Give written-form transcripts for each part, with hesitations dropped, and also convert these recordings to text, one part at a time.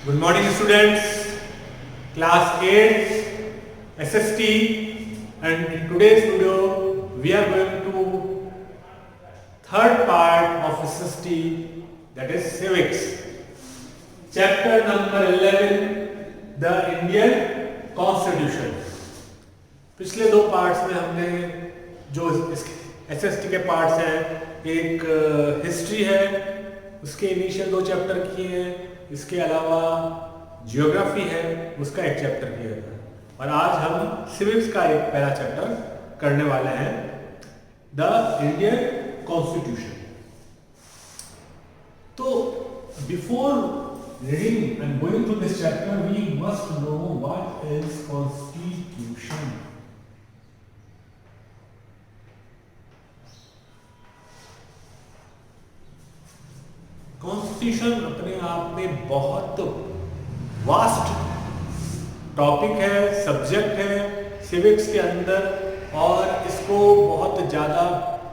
Good morning, students. Class 8 SST, and in today's video we are going to third part of SST, that is civics. Chapter number 11, the Indian Constitution. पिछले दो parts में हमने जो SST के parts हैं, एक history है, उसके इनिशियल दो चैप्टर किए हैं, इसके अलावा जियोग्राफी है, उसका एक चैप्टर किया था, और आज हम सिविक्स का एक पहला चैप्टर करने वाले हैं, द इंडियन कॉन्स्टिट्यूशन. तो before reading and going through this chapter we must know what is constitution. Constitution अपने आप में बहुत वास्ट टॉपिक है, सब्जेक्ट है सिविक्स के अंदर, और इसको बहुत ज़्यादा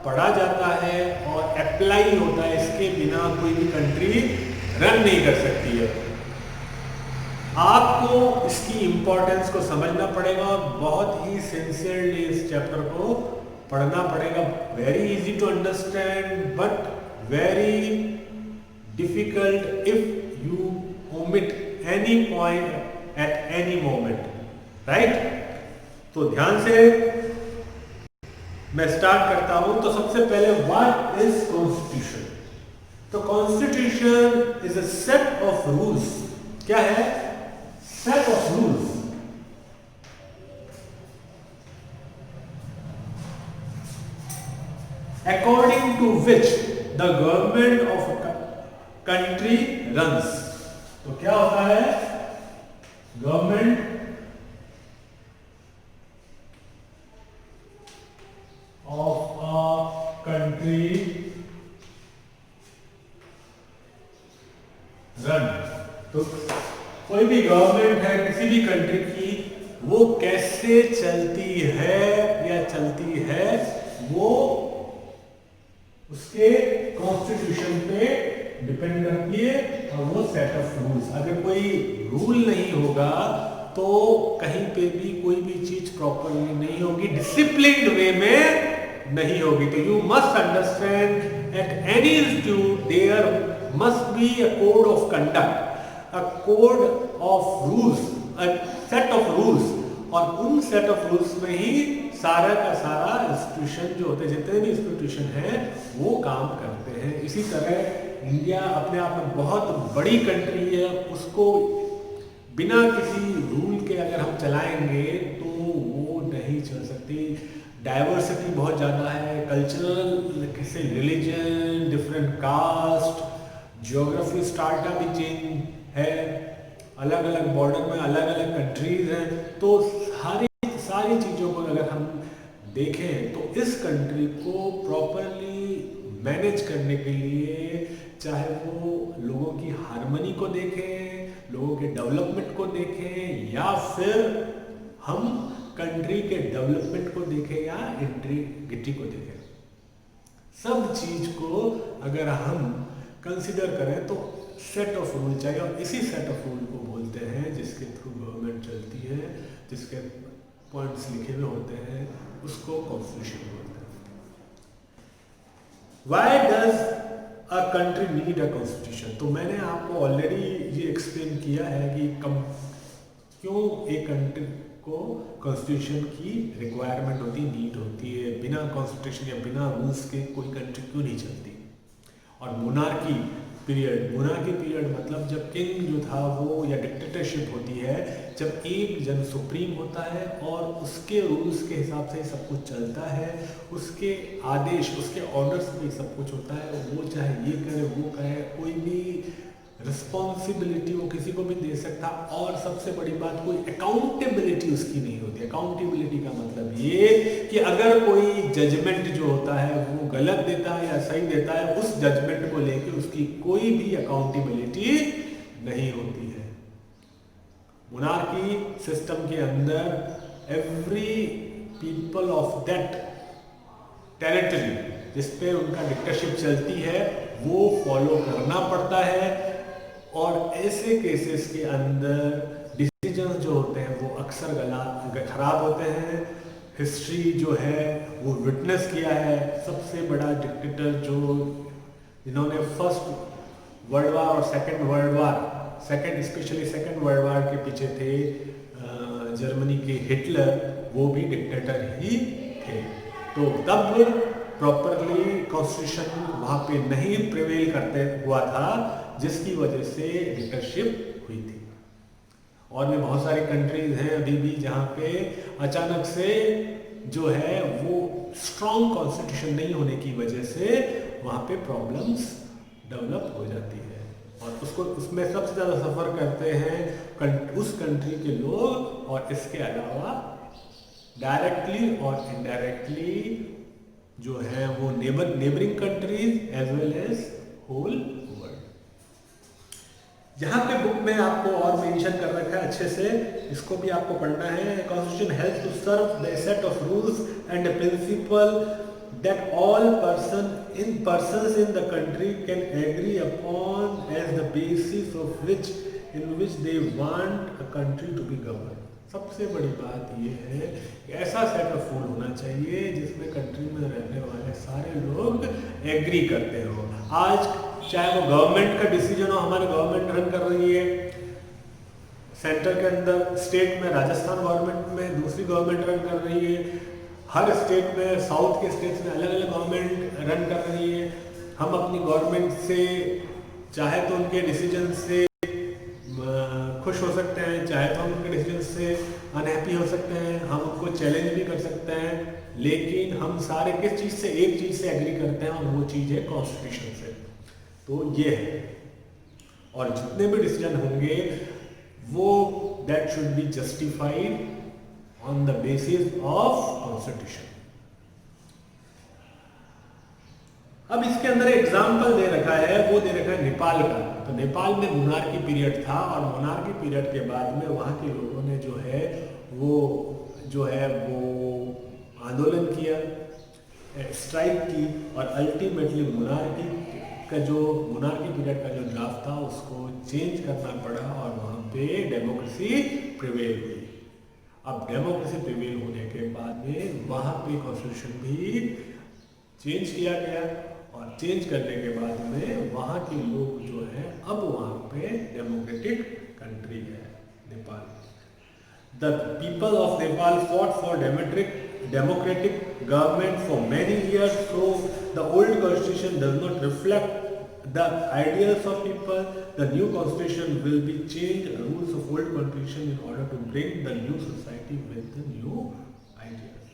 पढ़ा जाता है और अप्लाई होता है. इसके बिना कोई भी कंट्री रन नहीं कर सकती है. आपको इसकी इम्पोर्टेंस को समझना पड़ेगा और बहुत ही सिंसियरली इस चैप्टर को पढ़ना पड़ेगा. Very easy to understand but very difficult if you omit any point at any moment, right? तो ध्यान से मैं स्टार्ट करता हूं. तो सबसे पहले what is constitution? तो constitution is a set of rules. क्या है? set of rules. according to which the government of country runs. तो क्या होता है? Government of a country run. तो कोई भी गवर्नमेंट है किसी भी कंट्री की, वो कैसे चलती है या चलती है, वो उसके कॉन्स्टिट्यूशन पे डिपेंड करती है, और वो सेट ऑफ रूल्स. अगर कोई रूल नहीं होगा तो कहीं पे भी कोई भी चीज प्रॉपरली नहीं होगी, डिसिप्लिन्ड वे में नहीं होगी. तो you must understand at any institute there must be a code of conduct, a code of rules, a set of rules, और उन सेट ऑफ रूल्स में ही सारा का सारा इंस्टीट्यूशन जो होते हैं, जितने भी इंस्टीट्यूशन हैं, वो काम करते हैं. इसी तरह इंडिया अपने आप में बहुत बड़ी कंट्री है, उसको बिना किसी रूल के अगर हम चलाएंगे तो वो नहीं चल सकती. डाइवर्सिटी बहुत ज़्यादा है, कल्चरल, किसी रिलीजन, डिफरेंट कास्ट, ज्योग्राफी, स्टार्टा भी चेंज है, अलग अलग बॉर्डर में अलग अलग कंट्रीज हैं. तो सारी चीज़ों को अगर हम देखें तो इस कंट्री को प्रॉपरली मैनेज करने के लिए, चाहे वो लोगों की हार्मनी को देखें, लोगों के डेवलपमेंट को देखें, या फिर हम कंट्री के डेवलपमेंट को देखें या इंटीग्रिटी को देखें, सब चीज को अगर हम कंसिडर करें तो सेट ऑफ रूल चाहिए. और इसी सेट ऑफ रूल को बोलते हैं जिसके थ्रू गवर्नमेंट चलती है, जिसके पॉइंट्स लिखे हुए होते हैं, उसको कॉन्स्टिट्यूशन बोलते हैं. Why does a country need a constitution? तो मैंने आपको ऑलरेडी ये एक्सप्लेन किया है कि क्यों एक कंट्री को कॉन्स्टिट्यूशन की रिक्वायरमेंट होती है, नीड होती है. बिना कॉन्स्टिट्यूशन या बिना रूल्स के कोई कंट्री क्यों नहीं चलती? और मोनार्की पीरियड मतलब जब किंग जो था वो, या डिक्टेटरशिप होती है, जब एक जन सुप्रीम होता है और उसके रूल्स के हिसाब से सब कुछ चलता है, उसके आदेश, उसके ऑर्डर्स में सब कुछ होता है, वो चाहे ये करे वो करे, कोई भी रिस्पॉन्सिबिलिटी वो किसी को भी दे सकता. और सबसे बड़ी बात, कोई अकाउंटेबिलिटी उसकी नहीं होती. अकाउंटेबिलिटी का मतलब ये कि अगर कोई जजमेंट जो होता है वो गलत देता है या सही देता है, उस जजमेंट को लेकर उसकी कोई भी अकाउंटेबिलिटी नहीं होती है. मोनार्की सिस्टम के अंदर every people of that territory जिस पे उनका डिक्टेटरशिप चलती है वो फॉलो करना पड़ता है. और ऐसे केसेस के अंदर डिसीजंस जो होते हैं वो अक्सर खराब होते हैं। हिस्ट्री जो है वो विटनेस किया है, सबसे बड़ा डिक्टेटर जो जिन्होंने फर्स्ट वर्ल्ड वार और second world war, specially second world war के पीछे थे जर्मनी के हिटलर, वो भी डिक्टेटर ही थे। तो तब प्रॉपरली कॉन्स्टिट्यूशन वहाँ पे नहीं प्रिवेल करते हुआ था, जिसकी वजह से डिक्टेटरशिप हुई थी। और भी बहुत सारी कंट्रीज हैं अभी भी जहाँ पे अचानक से जो है वो स्ट्रॉन्ग कॉन्स्टिट्यूशन नहीं होने की वजह से वहाँ पे प्रॉब्लम्स डेवलप हो जाती है, और उसमें सबसे ज़्यादा सफ़र करते हैं उस कंट्री के लोग, और इसके अलावा डायरेक्टली और इनडायरेक्टली जो है वो neighbouring countries as well as whole world. यहाँ पे बुक में आपको और मेंशन कर रखा है अच्छे से, इसको भी आपको पढ़ना है। Constitution help to serve the set of rules and principle that all persons in the country can agree upon as the basis of which they want a country to be governed। सबसे बड़ी बात ये है कि ऐसा set of rule होना चाहिए जिसमें कंट्री में रहने वाले सारे लोग एग्री करते हो। आज चाहे वो गवर्नमेंट का डिसीजन हो, हमारी गवर्नमेंट रन कर रही है सेंटर के अंदर, स्टेट में राजस्थान गवर्नमेंट में दूसरी गवर्नमेंट रन कर रही है, हर स्टेट में साउथ के स्टेट्स में अलग अलग गवर्नमेंट रन कर रही है। हम अपनी गवर्नमेंट से चाहे तो उनके डिसीजन से खुश हो सकते हैं, चाहे तो हम उनके डिसीजन से अनहैप्पी हो सकते हैं, हम उनको चैलेंज भी कर सकते हैं, लेकिन हम सारे किस चीज़ से, एक चीज़ से एग्री करते हैं, और वो चीज़ है कॉन्स्टिट्यूशन से। तो ये है, और जितने भी डिसीजन होंगे वो that should be justified on the basis of constitution। अब इसके अंदर एग्जाम्पल दे रखा है, वो दे रखा है नेपाल का। तो नेपाल में मोनार्की पीरियड था, और मोनार्की पीरियड के बाद में वहाँ के लोगों ने जो है वो आंदोलन किया, स्ट्राइक की, और अल्टीमेटली मोनार्की पीरियड का जो ड्राफ्ट था उसको चेंज करना पड़ा, और वहाँ पे डेमोक्रेसी प्रिवेल हुई। अब डेमोक्रेसी प्रिवेल होने के बाद में वहाँ पे कॉन्स्टिट्यूशन भी चेंज किया गया, और चेंज करने के बाद में वहाँ के लोग जो है अब वहाँ पे डेमोक्रेटिक कंट्री है Nepal. The people of Nepal fought for democratic government for many years, so the old constitution does not reflect the ideals of people. The new constitution will be changed rules of old constitution in order to bring the new society with the new ideas।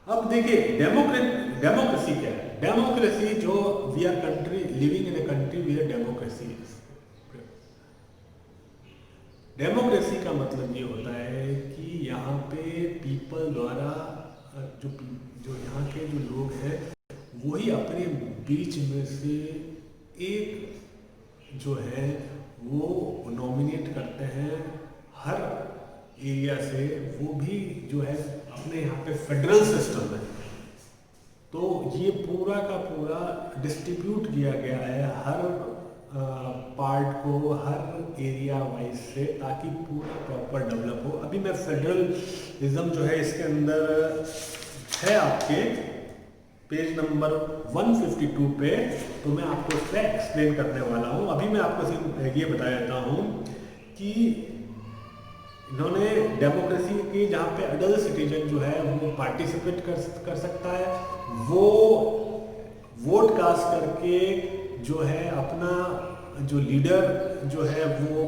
अब देखिए democracy क्या है। Democracy जो we are country living in a country where democracy is. Democracy का मतलब ये होता है कि यहाँ पे पीपल द्वारा जो यहाँ के जो लोग हैं वही अपने बीच में से एक जो है वो नॉमिनेट करते हैं हर एरिया से, वो भी जो है अपने यहाँ पे फेडरल सिस्टम है, तो ये पूरा का पूरा डिस्ट्रीब्यूट किया गया है हर पार्ट को हर एरिया वाइज से, ताकि पूरा प्रॉपर डेवलप हो। अभी मैं फेडरलिज्म जो है इसके अंदर है आपके पेज नंबर 152 पे, तो मैं आपको इससे एक्सप्लेन करने वाला हूँ। अभी मैं आपको सिर्फ ये बता देता हूँ कि इन्होंने डेमोक्रेसी की जहाँ पे अडल्ट सिटीजन जो है वो पार्टिसिपेट कर सकता है, वो वोट कास्ट करके जो है अपना जो लीडर जो है वो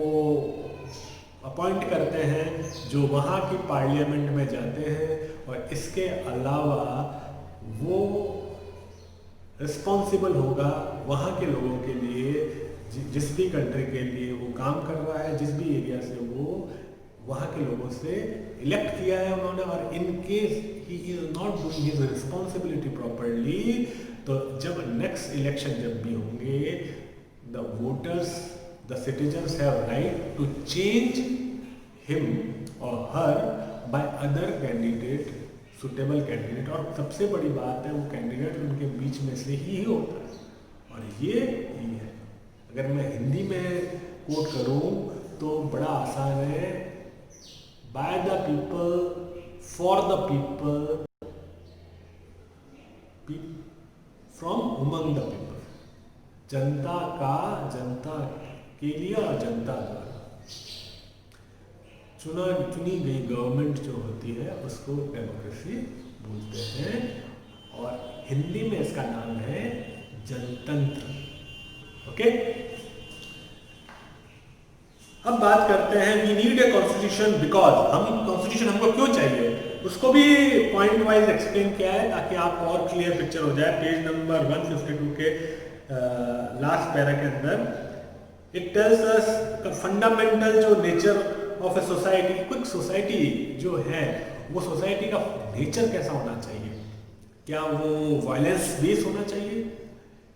अपॉइंट करते हैं, जो वहाँ की पार्लियामेंट में जाते हैं, और इसके अलावा वो रिस्पॉन्सिबल होगा वहाँ के लोगों के लिए, जिस भी कंट्री के लिए वो काम कर रहा है, जिस भी एरिया से वो वहाँ के लोगों से इलेक्ट किया है उन्होंने, और in case he is not doing his responsibility properly, तो जब नेक्स्ट इलेक्शन जब भी होंगे, the voters the citizens have right to change him और her by other candidate, suitable candidate. और सबसे बड़ी बात है वो कैंडिडेट उनके बीच में से ही होता है, और ये है। अगर मैं हिंदी में कोट करूं तो बड़ा आसान है, by the people, for the people, from Umang the people. जनता का, जनता के लिए और जनता द्वारा चुनी गई गवर्नमेंट जो होती है उसको डेमोक्रेसी बोलते हैं, और हिंदी में इसका नाम है जनतंत्र। ओके, अब बात करते हैं we need a constitution because, हम कॉन्स्टिट्यूशन हमको क्यों चाहिए उसको भी पॉइंट वाइज एक्सप्लेन किया है ताकि आपको और क्लियर पिक्चर हो जाए। पेज नंबर 152 के लास्ट पैरा के अंदर इट टेल्स अस फंडामेंटल जो nature of a society. Quick society जो है वो सोसाइटी का नेचर कैसा होना चाहिए, क्या वो वायलेंस बेस होना चाहिए,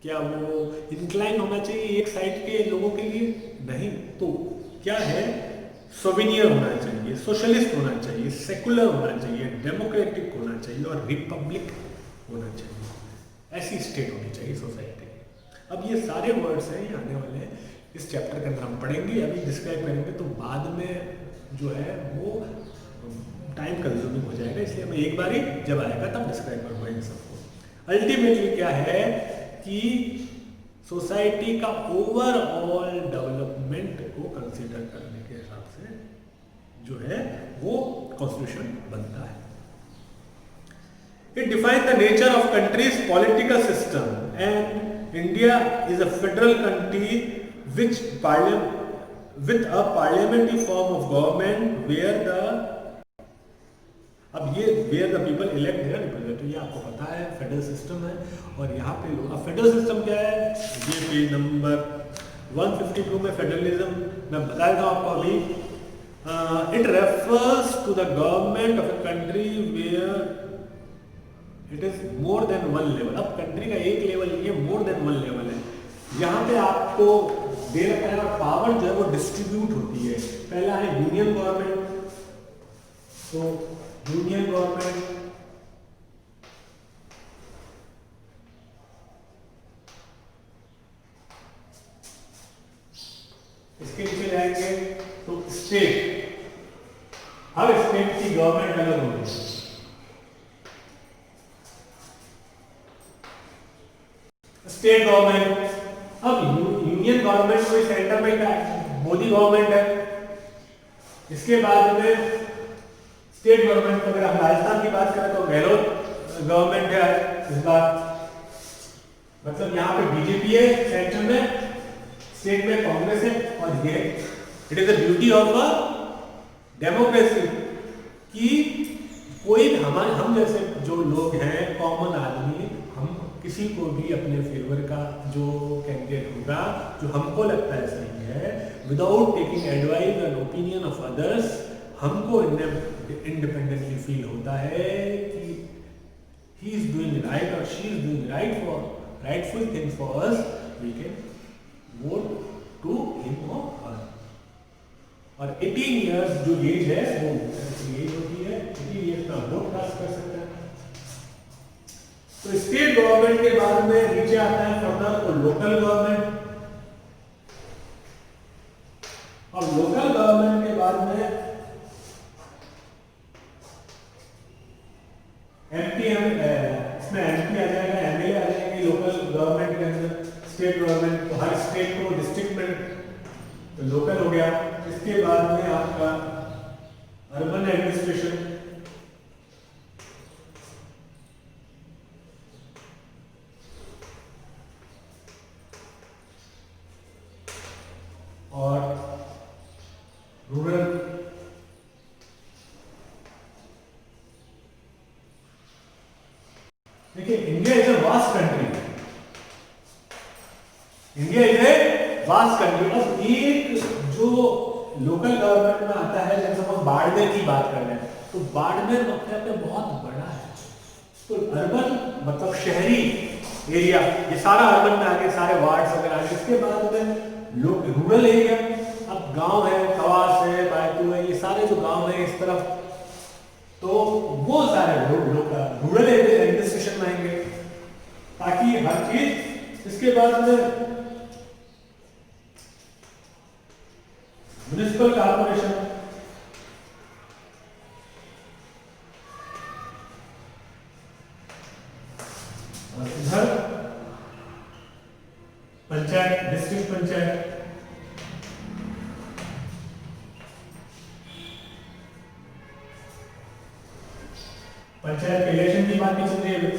क्या वो इंक्लाइन होना चाहिए एक साइड के लोगों के लिए, नहीं तो क्या है, सोविनियर होना चाहिए, सोशलिस्ट होना चाहिए, सेकुलर होना चाहिए, डेमोक्रेटिक होना चाहिए और रिपब्लिक होना चाहिए। ऐसी स्टेट होनी चाहिए सोसाइटी। अब ये सारे वर्ड्स हैं, ये आने वाले हैं इस चैप्टर के अंदर हम पढ़ेंगे, अभी डिस्क्राइब करेंगे तो बाद में जो है वो टाइम कंज्यूमिंग हो जाएगा, इसलिए मैं एक बार ही जब आएगा तब डिस्क्राइब करूंगा इन सबको। अल्टीमेटली क्या है कि सोसाइटी का ओवरऑल डेवलपमेंट को कंसीडर करने के हिसाब से जो है वो कॉन्स्टिट्यूशन बनता है। It defines the nature of countries political system and India is a federal country which with a parliamentary form of government where the, अब ये where the people elect their representative, ये आपको पता है फेडरल सिस्टम है, और यहाँ पे लोग, अब फेडरल सिस्टम क्या है, ये पेज नंबर 152 में फेडरलिज्म मैं बता देता हूँ आपको अभी। It refers to the government of a country where it is more than one level. अब कंट्री का एक लेवल नहीं है, मोर देन वन लेवल है। यहाँ पे आपको दे रखा है और पावर जो है वो डिस्ट्रीब्यूट होती है। पहला है यूनियन गवर्नमेंट, तो यूनियन गवर्नमेंट, इसके नीचे जाएंगे तो स्टेट, हर स्टेट की गवर्नमेंट अलग होगी। स्टेट गवर्नमेंट, अब यूनियन गवर्नमेंट कोई सेंटर में मोदी गवर्नमेंट है, इसके बाद में स्टेट गवर्नमेंट, अगर हम राजस्थान की बात करें तो गहलोत गवर्नमेंट है इस बार, मतलब यहाँ पे बीजेपी है सेंटर में, स्टेट में कांग्रेस है, और ये it is the beauty of a democracy कि कोई हम जैसे जो लोग हैं कॉमन आदमी, हम किसी को भी अपने फेवर का जो कैंडिडेट होगा जो हमको लगता है सही है, without taking advice and opinion of others, हमको इंडिपेंडेंटली फील होता है कि ही इज डूइंग राइट और she is doing right for rightful thing for us, we can vote to him और हर। और 18 इयर्स जो एज है वो एज होती है, 18 इयर्स में वोट कास्ट कर सकते हैं। तो स्टेट गवर्नमेंट के बाद में नीचे आता है फर्दर तो लोकल गवर्नमेंट, और लोकल गवर्नमेंट के बाद में एमपी, इसमें एमपी आ जाएगा, एमएलए आ जाएंगे लोकल गवर्नमेंट के अंदर। स्टेट गवर्नमेंट तो हर स्टेट को डिस्ट्रिक्ट में तो लोकल हो गया। इसके बाद में आपका अर्बन एडमिनिस्ट्रेशन, और रूरल, देखिए India is a vast country, India is a vast country. अब एक जो लोकल गवर्नमेंट में आता है, जैसे हम बाड़मेर की बात कर रहे हैं तो बाड़मेर अपने आप में बहुत बड़ा है, तो अर्बन मतलब शहरी एरिया, ये सारा अर्बन में आ गया, सारे वार्ड्स वगैरह आ गए। इसके बाद में लोग रूरल एरिया, अब गांव है, खवास है, बायतू है, ये सारे जो गांव है इस तरफ, तो वो सारे लोग रूरल एडमिनिस्ट्रेशन में आएंगे ताकि हर चीज इसके बाद में म्युनिसिपल कॉर्पोरेशन, और इधर पंचायत, डिस्ट्रिक्ट पंचायत। पंचायत के इलेक्शन की बात नहीं चल रही है अभी।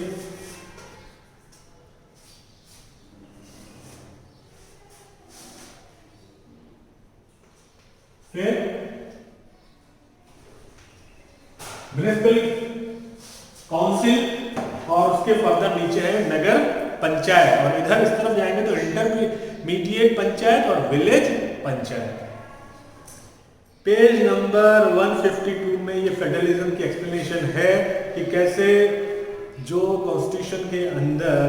फिर म्युनिसिपल काउंसिल और उसके फर्दर नीचे है नगर पंचायत, और इधर इस तरफ जाएंगे तो इंटरमीडिएट पंचायत और विलेज पंचायत। पेज नंबर 152 में ये फेडरलिज्म की एक्सप्लेनेशन है कि कैसे जो कॉन्स्टिट्यूशन के अंदर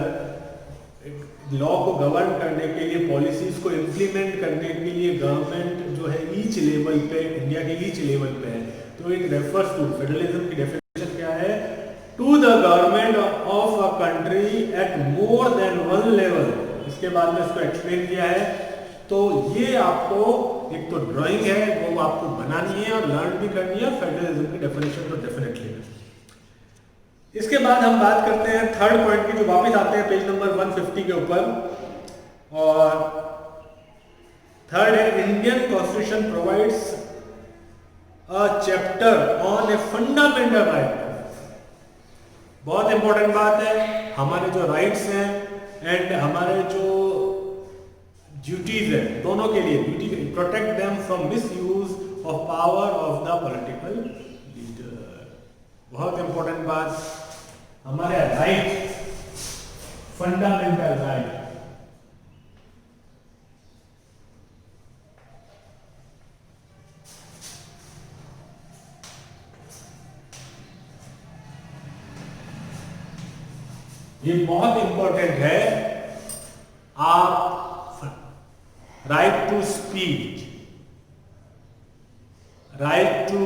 लॉ को गवर्न करने के लिए, पॉलिसीज को इम्प्लीमेंट करने के लिए गवर्नमेंट जो है ईच लेवल पे, इंडिया के ईच लेवल पे है, तो इट रेफर्स टू, फेडरलिज्म की डेफिनेशन क्या है, to the government of a country at more than one level. इसके बाद में इसको एक्सप्लेन किया है। तो ये आपको एक तो ड्राइंग है वो आपको बनानी है और लर्न भी करनी है, फेडरलिज्म की डेफिनेशन तो डेफिनेटली है। इसके बाद हम बात करते हैं थर्ड पॉइंट की, जो वापस आते हैं पेज नंबर 150 के ऊपर, और थर्ड है Indian constitution provides a chapter on a fundamental right. बहुत इंपॉर्टेंट बात है, हमारे जो राइट्स हैं एंड हमारे जो ड्यूटीज है, दोनों के लिए duty, protect them from misuse of power of the political leader. बहुत इंपॉर्टेंट बात, हमारे राइट, फंडामेंटल राइट, ये बहुत इंपॉर्टेंट है। आप right to speech, right to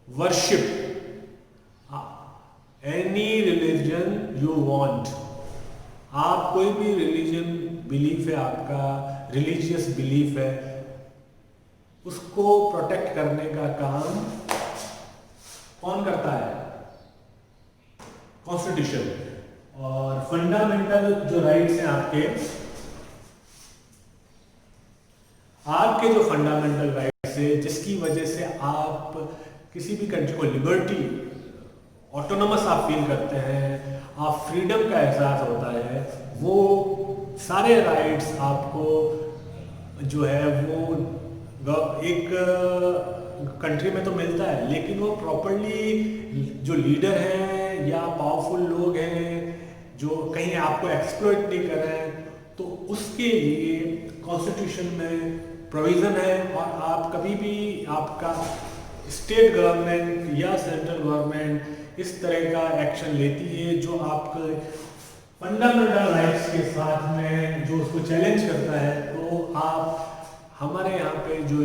worship any religion you want. आप कोई भी रिलीजन बिलीफ है, आपका रिलीजियस बिलीफ है, उसको प्रोटेक्ट करने का काम कौन करता है? कॉन्स्टिट्यूशन। और फंडामेंटल जो राइट्स हैं आपके जो फंडामेंटल राइट्स है, जिसकी वजह से आप किसी भी कंट्री को लिबर्टी, ऑटोनोमस आप फील करते हैं, आप फ्रीडम का एहसास होता है, वो सारे राइट्स आपको जो है वो एक कंट्री में तो मिलता है, लेकिन वो प्रॉपरली जो लीडर हैं या पावरफुल लोग हैं जो कहीं आपको एक्सप्लॉइट नहीं कर रहे हैं, तो उसके लिए कॉन्स्टिट्यूशन में प्रोविज़न है। और आप कभी भी आपका स्टेट गवर्नमेंट या सेंट्रल गवर्नमेंट इस तरह का एक्शन लेती है जो आपके फंडामेंटल राइट्स के साथ में जो उसको चैलेंज करता है, तो आप हमारे यहाँ पे जो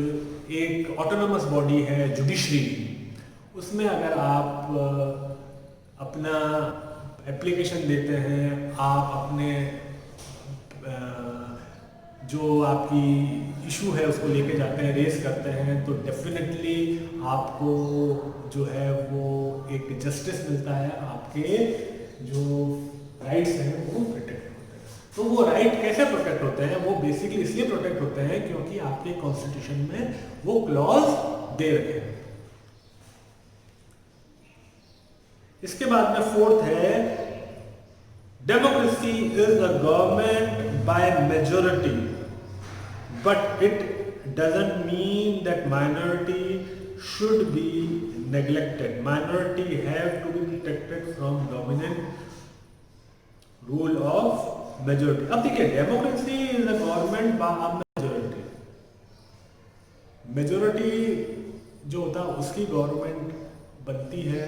एक ऑटोनमस बॉडी है जुडिशरी, उसमें अगर आप अपना एप्लीकेशन देते हैं, आप अपने जो आपकी इशू है उसको लेके जाते हैं, रेस करते हैं, तो डेफिनेटली आपको जो है वो एक जस्टिस मिलता है, आपके जो राइट्स हैं वो प्रोटेक्ट होते हैं। तो वो राइट कैसे प्रोटेक्ट होते हैं? वो बेसिकली इसलिए प्रोटेक्ट होते हैं क्योंकि आपके कॉन्स्टिट्यूशन में वो क्लॉज दे रखे हैं। इसके बाद में फोर्थ है democracy is a government by majority, but it doesn't mean that minority should be neglected. Minority have to be protected from dominant rule of majority. अब देखिए, democracy is a government by majority. Majority जो होता है उसकी government बनती है,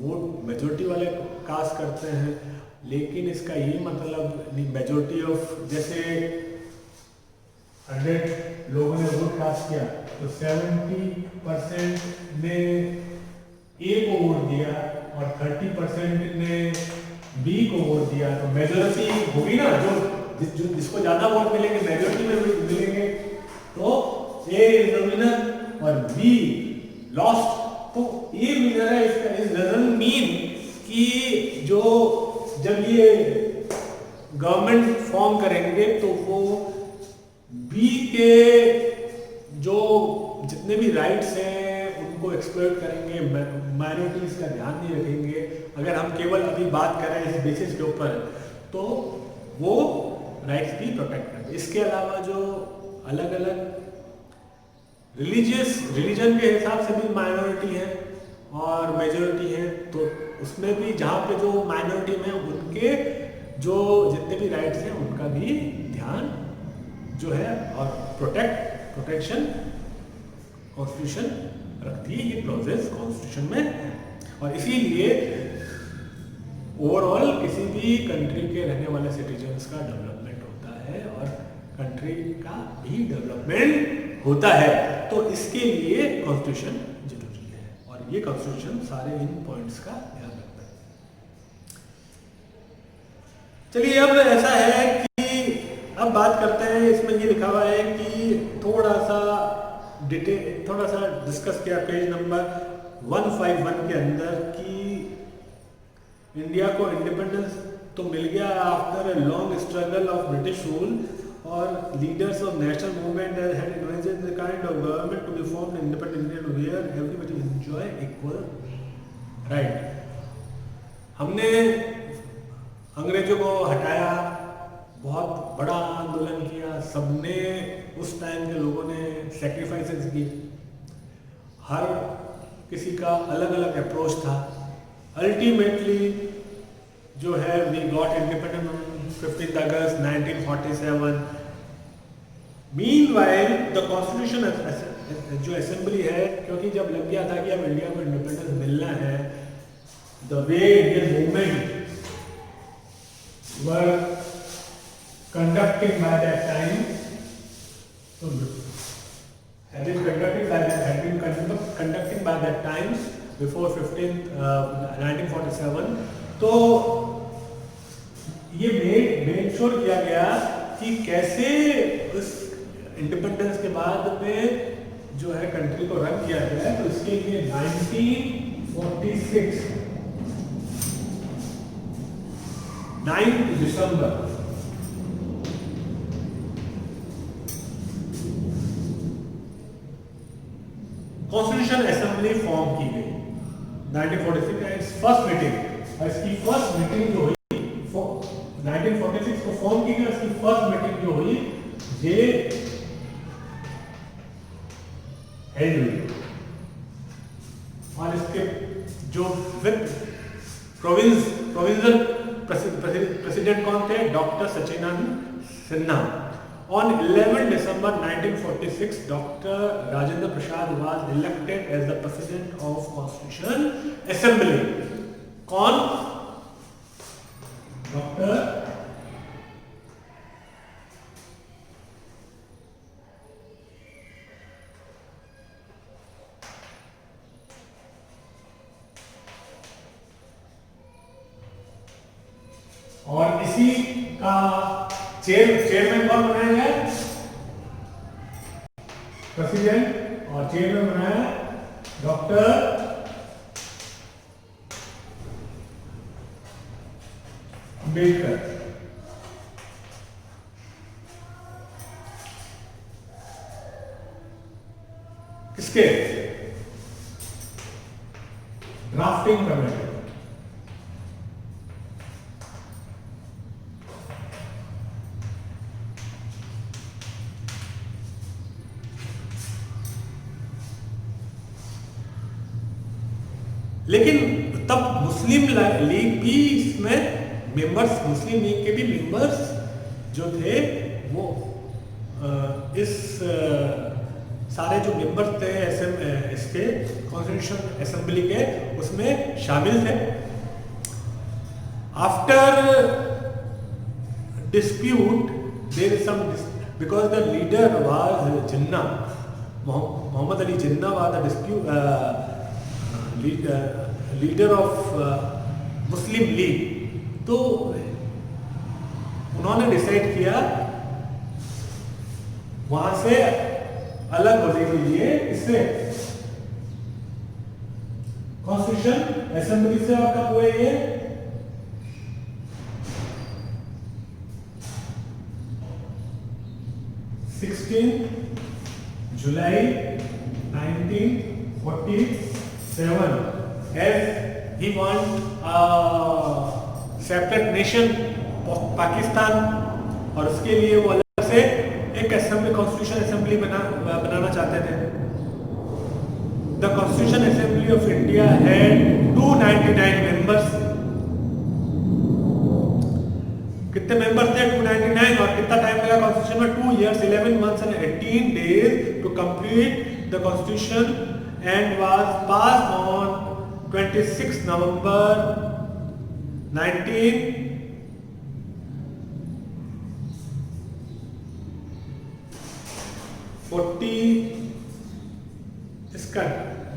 vote majority वाले cast करते हैं, लेकिन इसका ये मतलब नहीं मेजॉरिटी ऑफ, जैसे 100 लोगों ने वोट कास्ट किया तो 70% ने ए को वोट दिया और 30% ने बी को वोट दिया तो मेजोरिटी होगी ना, जो जिसको ज्यादा वोट मिलेंगे मेजोरिटी में मिलेंगे, तो ए इज द विनर और बी लॉस्ट। तो ए विनर है, इसका इज डजंट मीन कि जो जब ये गवर्नमेंट फॉर्म करेंगे तो वो बी के जो जितने भी राइट्स हैं उनको एक्सप्लॉइट करेंगे, माइनॉरिटीज का ध्यान नहीं रखेंगे। अगर हम केवल अभी बात कर रहे हैं इस बेसिस के ऊपर, तो वो राइट्स भी प्रोटेक्ट करेंगे। इसके अलावा जो अलग अलग रिलीजन के हिसाब से भी माइनॉरिटी है और मेजॉरिटी है, तो उसमें भी जहाँ पे जो माइनॉरिटी में उनके जो जितने भी राइट्स हैं उनका भी ध्यान जो है और प्रोटेक्शन कॉन्स्टिट्यूशन रखती है। ये क्लॉजेस कॉन्स्टिट्यूशन में है और इसीलिए ओवरऑल किसी भी कंट्री के रहने वाले सिटीजन्स का डेवलपमेंट होता है और कंट्री का भी डेवलपमेंट होता है। तो इसके लिए कॉन्स्टिट्यूशन जरूरी है और ये कॉन्स्टिट्यूशन सारे इन पॉइंट्स का ध्यान रखता है। चलिए अब ऐसा है कि अब बात करते हैं, इसमें ये लिखा हुआ है कि थोड़ा सा डिस्कस किया पेज नंबर 151 के अंदर कि इंडिया को इंडिपेंडेंस तो मिल गया after a long struggle of British rule और leaders of national movement had imagined the kind of government to be formed independent India where everybody enjoy equal right. हमने अंग्रेजों को हटाया, बहुत बड़ा आंदोलन किया, सबने उस टाइम के लोगों ने सैक्रिफाइसेस किए, हर किसी का अलग अलग अप्रोच था। अल्टीमेटली जो है we got independent on 15 August 1947। Meanwhile the constitution जो असेंबली है, क्योंकि जब लग गया था कि अब इंडिया को इंडिपेंडेंस मिलना है, the way Indian movement were conducting by that time, so had been conducting by that time before 1947। तो ये मेक श्योर किया गया कि कैसे उस इंडिपेंडेंस के बाद में जो है कंट्री को रन किया गया है। तो इसके लिए 1946 9 दिसंबर कॉन्स्टिट्यूशन असेंबली फॉर्म की गई 1946 फर्स्ट मीटिंग। और इसकी फर्स्ट मीटिंग जो हुई 1946 को फॉर्म की गई, इसकी फर्स्ट मीटिंग जो हुई ये हेल्ड हुई और इसके जो प्रोविंशियल प्रेसिडेंट कौन थे? Doctor Sachchidananda Sinha. On 11 December 1946, Dr. Rajendra Prasad was elected as the President of Constitution Assembly. कौन? डॉक्टर और इसी का चेयरमैन कौन बनाया गया? प्रेसिडेंट। और चेयरमैन बनाया डॉक्टर अम्बेडकर। किसके? Drafting committee. लेकिन तब मुस्लिम लीग भी इसमें मेंबर्स, मुस्लिम लीग के भी मेंबर्स जो थे वो इस सारे जो मेंबर्स थे इसके कॉन्स्टिट्यूशन असेंबली के उसमें शामिल थे। After dispute there is some because the leader was Jinnah, Mohammad Ali Jinnah was the dispute leader of Muslim League तो उन्होंने डिसाइड किया वहां से अलग होने के लिए, इससे कॉन्स्टिट्यूशन असेंबली से और कब हुए ये 16 जुलाई 1947 as he want separate nation Pakistan, और उसके लिए वो अलग से एक असेंबली कॉन्स्टिट्यूशन असेंबली बनाना चाहते थे। The constitution assembly of India had 299 members. कितने मेंबर्स थे? 299। और कितना टाइम लगा कॉन्स्टिट्यूशन में? 2 years 11 months and 18 days to complete the constitution, and was passed on 26 November 1940। इसका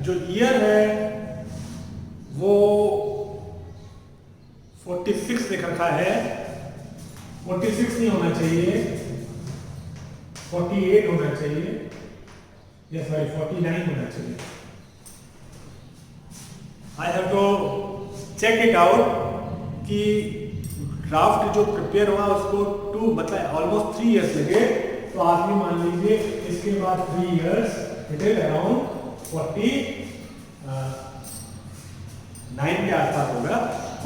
जो ईयर है वो 46 लिख रखा है, 46 नहीं होना चाहिए, 48 होना चाहिए, या सॉरी 49 होना चाहिए। I have to check it out कि ड्राफ्ट जो प्रिपेयर हुआ उसको मतलब ऑलमोस्ट 3 years लगे, तो आदमी मान लीजिए इसके बाद 3 years, इट इज अराउंड 49 के आसपास होगा।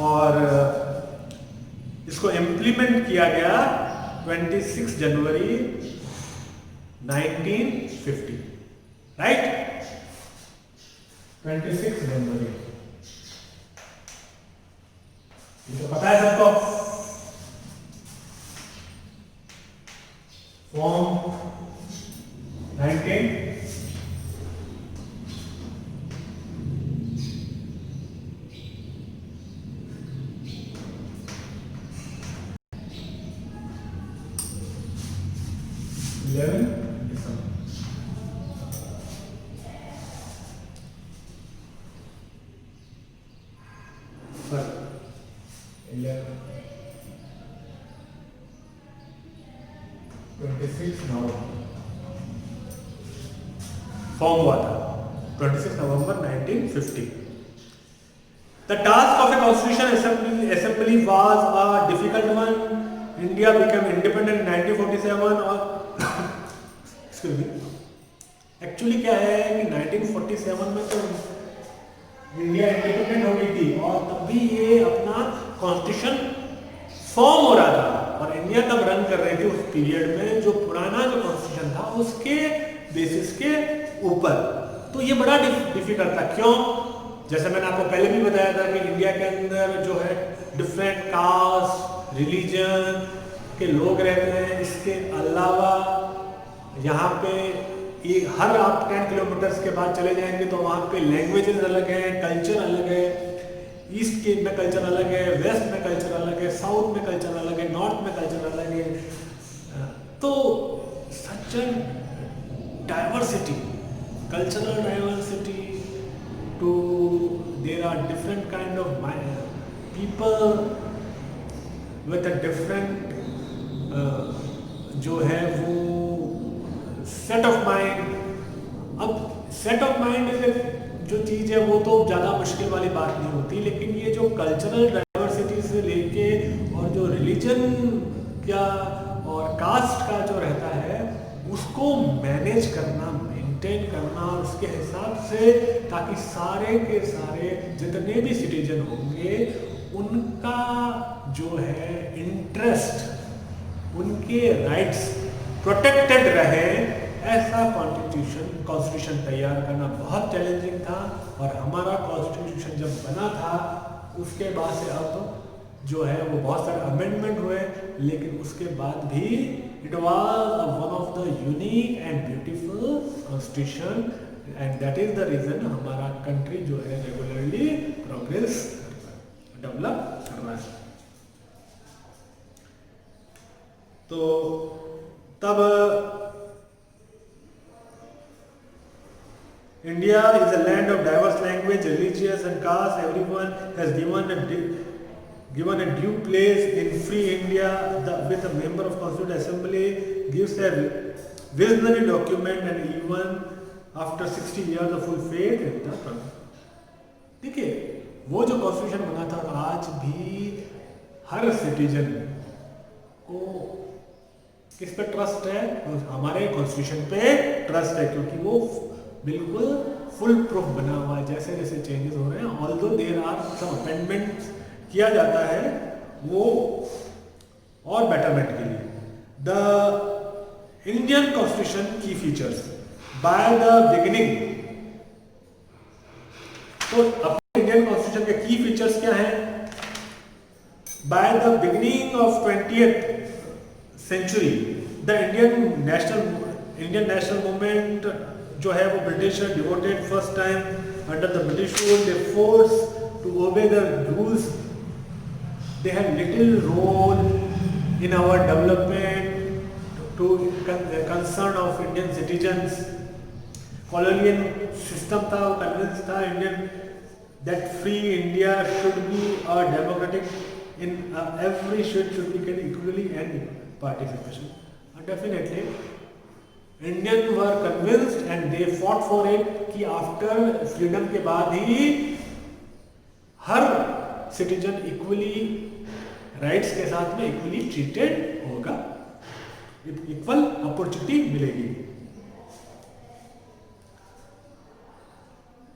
और इसको इम्प्लीमेंट किया गया 26 जनवरी 1950, राइट? 26 जनवरी, ये तो पता है सबको। Form 19 11 December। Sorry, 11 26 November form हुआ था 26 नवंबर 1950। The task of a constitution assembly was a difficult one. India became independent in 1947 और एक्चुअली क्या है कि 1947 में तो इंडिया इंडिपेंडेंट हो गई थी, और तभी ये अपना कॉन्स्टिट्यूशन फॉर्म हो रहा था, और इंडिया तब रन कर रही थी उस पीरियड में जो पुराना जो कॉन्स्टिट्यूशन था उसके बेसिस के ऊपर। तो ये बड़ा डिफिकल्ट था। क्यों? जैसे मैंने आपको पहले भी बताया था कि इंडिया के अंदर जो है डिफरेंट कास्ट रिलीजन के लोग रहते हैं। इसके अलावा यहाँ पे ये हर आप 10 किलोमीटर्स के बाद चले जाएंगे तो वहाँ पे लैंग्वेजेस अलग है, कल्चर अलग है। ईस्ट के में कल्चर अलग है, वेस्ट में कल्चर अलग है, साउथ में कल्चर अलग है, नॉर्थ में कल्चर अलग है। तो such diversity, cultural diversity, to there are different kind of people with a different जो है वो सेट ऑफ माइंड। अब सेट ऑफ माइंड जो चीज़ है वो तो ज़्यादा मुश्किल वाली बात नहीं होती, लेकिन ये जो कल्चरल डाइवर्सिटी से लेके और जो रिलीजन का और कास्ट का जो रहता है उसको मैनेज करना, मेंटेन करना, और उसके हिसाब से ताकि सारे के सारे जितने भी सिटीजन होंगे उनका जो है इंटरेस्ट, उनके राइट्स प्रोटेक्टेड रहे, ऐसा कॉन्स्टिट्यूशन तैयार करना बहुत चैलेंजिंग था। और हमारा कॉन्स्टिट्यूशन जब बना था उसके बाद से अब जो है वो बहुत सारे अमेंडमेंट हुए, लेकिन उसके बाद भी it was one of the unique and beautiful constitution, and that is the reason हमारा कंट्री जो है रेगुलरली प्रोग्रेस डेवलप कर रहा है। तो तब India is a land of diverse language, religious and caste. Everyone has given a due place in free India with a member of Constituent Assembly gives a visionary document and even after 60 years of full faith in the country. देखिए वो जो constitution बना था और आज भी हर citizen को किस पे ट्रस्ट है, हमारे कॉन्स्टिट्यूशन पे ट्रस्ट है, क्योंकि वो बिल्कुल फुल प्रूफ बना हुआ है। जैसे जैसे चेंजेस हो रहे हैं, although there are some amendment किया जाता है वो और बेटरमेंट के लिए। द इंडियन कॉन्स्टिट्यूशन की फीचर्स बाय द बिगिनिंग, तो अपने इंडियन कॉन्स्टिट्यूशन के की फीचर्स क्या हैं? By the beginning of 20th century the Indian national movement जो है वो British devoted first time under the British rule, they force to obey the rules, they had little role in our development to concern of Indian citizens. Colonial system था, convinced था Indian that free India should be a democratic in every should be given equally and participation. And definitely Indians were convinced and they fought for it कि after freedom के बाद ही हर citizen equally rights के साथ में equally treated होगा, equal opportunity मिलेगी।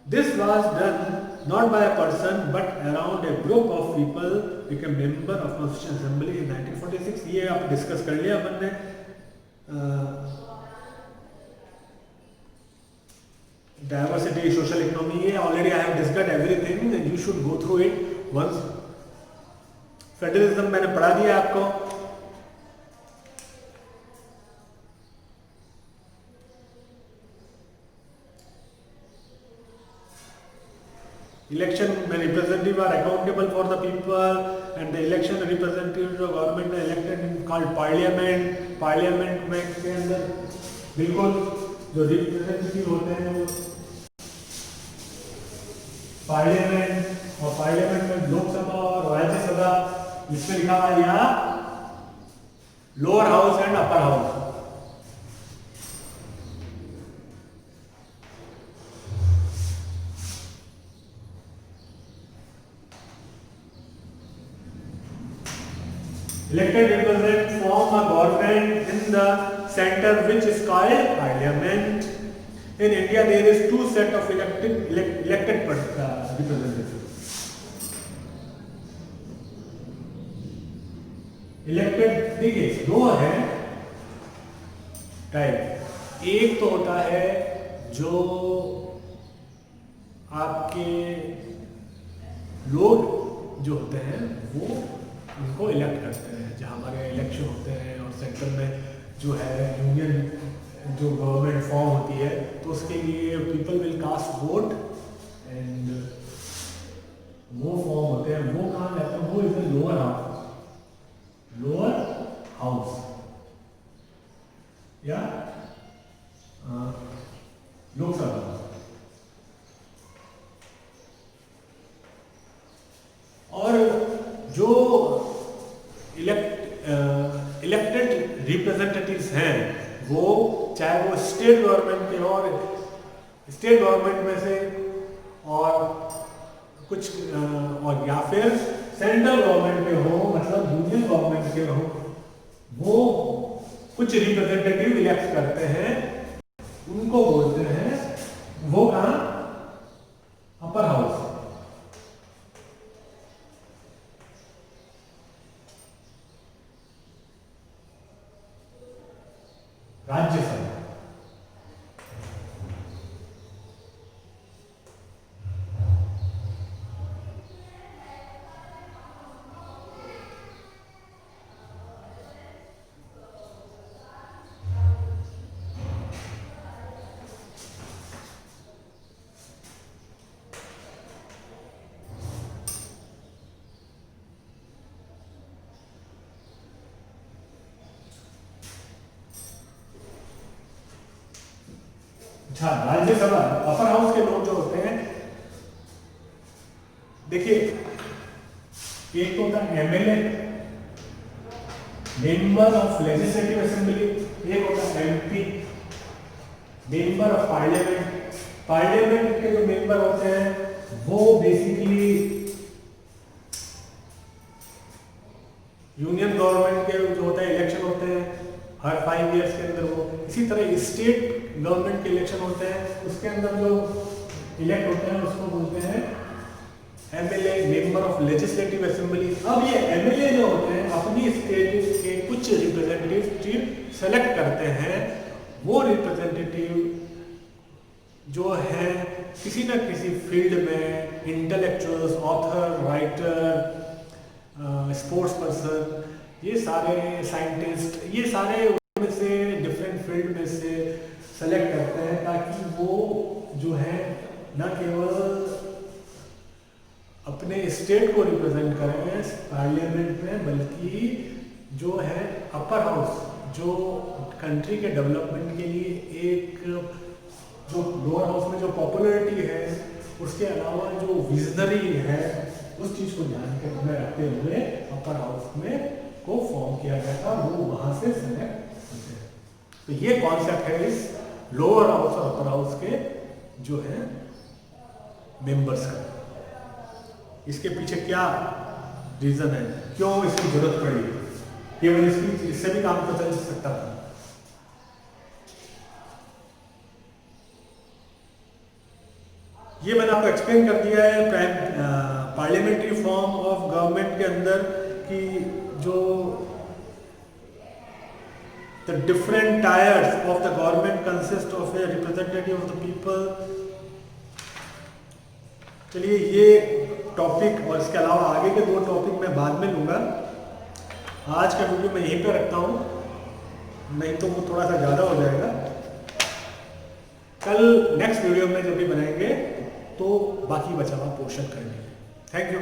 This was done not by a person but around a group of people become member of constitution assembly in 1946। ये आप डिस्कस कर लिया अपन ने। डाइवर्सिटी, सोशल इकोनॉमी, ये already I have discussed everything and you should go through it once. Federalism मैंने पढ़ा दिया आपको। इलेक्शन में representative are accountable for the people and the election representative of government elected in called parliament. Parliament में के अंदर बिल्कुल जो रिप्रेजेंटेटिव होते हैं वो पार्लियामेंट, और पार्लियामेंट में लोकसभा और राज्यसभा, इसमें लिखा हुआ है यहाँ lower house and upper house. Elected representatives form a government in the center which is called parliament. In India there is two set of elected representatives. Elected देखिए दो है टाइप। एक तो होता है जो आपके लोग जो होते हैं वो उनको इलेक्ट करते हैं, जहाँ हमारे इलेक्शन होते हैं और सेंटर में जो है यूनियन जो गवर्नमेंट फॉर्म होती है तो उसके लिए people will cast vote and वो फॉर्म होते हैं। वो कहाँ जाते हैं? वो is lower house, lower house या लोकसभा। और जो इलेक्टेड रिप्रेजेंटेटिव्स हैं वो चाहे वो स्टेट गवर्नमेंट के और स्टेट गवर्नमेंट में से और कुछ और या फिर सेंट्रल गवर्नमेंट के हो, मतलब यूनियन गवर्नमेंट के हो, वो कुछ रिप्रेजेंटेटिव इलेक्ट करते हैं, उनको बोलते हैं वो कहाँ? Upper house. राज्यसभा। अच्छा, राज्यसभा अपर हाउस के लोग जो होते हैं, देखिए एक तो होता है MLA, member of legislative assembly, एक होता है MP, member of parliament. Parliament के जो मेंबर होते हैं वो बेसिकली यूनियन गवर्नमेंट के जो होता है इलेक्शन होते हैं हर 5 इयर्स के अंदर वो। इसी तरह स्टेट गवर्नमेंट के इलेक्शन होते हैं, उसके अंदर जो इलेक्ट होते हैं उसको बोलते हैं MLA, member of legislative assembly. अब ये एमएलए जो होते हैं अपनी स्टेट के कुछ रिप्रेजेंटेटिव सेलेक्ट करते हैं। वो रिप्रेजेंटेटिव जो है किसी न किसी फील्ड में intellectuals, author, writer, sports person, ये सारे साइंटिस्ट, ये सारे उनमें से डिफरेंट फील्ड में से सेलेक्ट करते हैं ताकि वो जो है न केवल अपने स्टेट को रिप्रेजेंट करें पार्लियामेंट में, बल्कि जो है अपर हाउस जो कंट्री के डेवलपमेंट के लिए एक जो लोअर हाउस में जो पॉपुलैरिटी है उसके अलावा जो विजनरी है उस चीज को ध्यान में रखते हुए अपर हाउस में को फॉर्म किया गया था, वो वहां से सेलेक्ट होते हैं। तो ये कॉन्सेप्ट है इस लोअर हाउस और अपर हाउस के जो है मेंबर्स का। इसके पीछे क्या रीजन है, क्यों इसकी जरूरत पड़ी, केवल इससे भी काम तो चल सकता था। ये मैंने आपको एक्सप्लेन कर दिया है पार्लियामेंट्री फॉर्म ऑफ गवर्नमेंट के अंदर कि जो the different tyres of the government consist of a representative of the people. चलिए ये टॉपिक और इसके अलावा आगे के 2 टॉपिक मैं बाद में लूँगा। आज का वीडियो मैं यहीं पे रखता हूँ, नहीं तो वो थोड़ा सा ज़्यादा हो जाएगा। कल नेक्स्ट वीडियो में जब भी बनाएंगे तो बाकी बचा हुआ पोर्शन करेंगे। Thank you.